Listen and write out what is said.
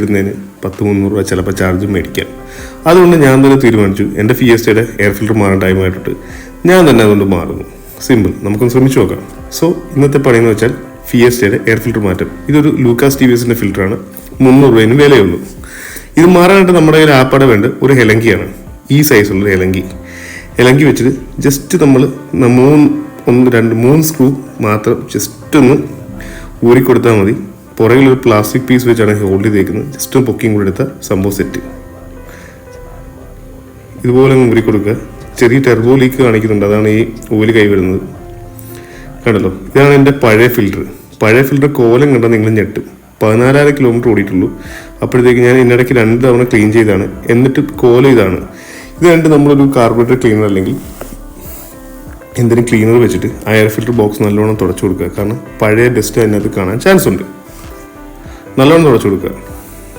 വരുന്നതിന് 10-300 രൂപ ചിലപ്പോൾ ചാർജ് മേടിക്കാം. അതുകൊണ്ട് ഞാൻ തന്നെ തീരുമാനിച്ചു എൻ്റെ ഫിയസ്റ്റയുടെ എയർ ഫിൽറ്റർ മാറാൻ ടൈമായിട്ടിട്ട് ഞാൻ തന്നെ അതുകൊണ്ട് മാറുന്നു. സിമ്പിൾ, നമുക്കൊന്ന് ശ്രമിച്ചു നോക്കാം. സോ ഇന്നത്തെ പണിയെന്ന് വെച്ചാൽ ഫിയസ്റ്റയുടെ എയർ ഫിൽറ്റർ മാറ്റം. ഇതൊരു ലൂക്കാസ് TVSന്റെ ഫിൽറ്ററാണ്. 300 രൂപയും വിലയുള്ളൂ. ഇത് മാറാനായിട്ട് നമ്മുടെ കയ്യിൽ ആപ്പാടെ വേണ്ട ഒരു ഹെലങ്കിയാണ്. ഈ സൈസുള്ള ഹെലങ്കി വെച്ചിട്ട് ജസ്റ്റ് നമ്മൾ 3 സ്ക്രൂ മാത്രം ജസ്റ്റ് ഒന്ന് ഊരിക്കൊടുത്താൽ മതി. പുറകിലൊരു പ്ലാസ്റ്റിക് പീസ് വെച്ചാണ് ഹോൾഡ് ചെയ്തേക്കുന്നത്. ജസ്റ്റ് ഒന്ന് പൊക്കിയും കൂടെ എടുത്താൽ സംഭവം സെറ്റ്. ഇതുപോലെ അങ്ങ് ഊരിക്കൊടുക്കുക. ചെറിയ ടെർബോ ലീക്ക് കാണിക്കുന്നുണ്ട്, അതാണ് ഈ ഓയിൽ കൈ വരുന്നത്. കണ്ടല്ലോ, ഇതാണ് എൻ്റെ പഴയ ഫിൽറ്റർ. കോലം കണ്ടാൽ നിങ്ങൾ ഞെട്ടും. 14,000 കിലോമീറ്റർ ഓടിയിട്ടുള്ളൂ. അപ്പോഴത്തേക്ക് ഞാൻ ഇതിനിടയ്ക്ക് 2 തവണ ക്ലീൻ ചെയ്താണ്. എന്നിട്ട് കോലം ഇതാണ്. ഇത് കണ്ടിട്ട് നമ്മളൊരു കാർബറേറ്റർ ക്ലീനർ അല്ലെങ്കിൽ എന്തെങ്കിലും ക്ലീനർ വെച്ചിട്ട് ആ എയർ ഫിൽറ്റർ ബോക്സ് നല്ലോണം തുടച്ചു കൊടുക്കുക. കാരണം പഴയ ഡസ്റ്റ് അതിനകത്ത് കാണാൻ ചാൻസ് ഉണ്ട്. നല്ലോണം തുടച്ചു കൊടുക്കുക.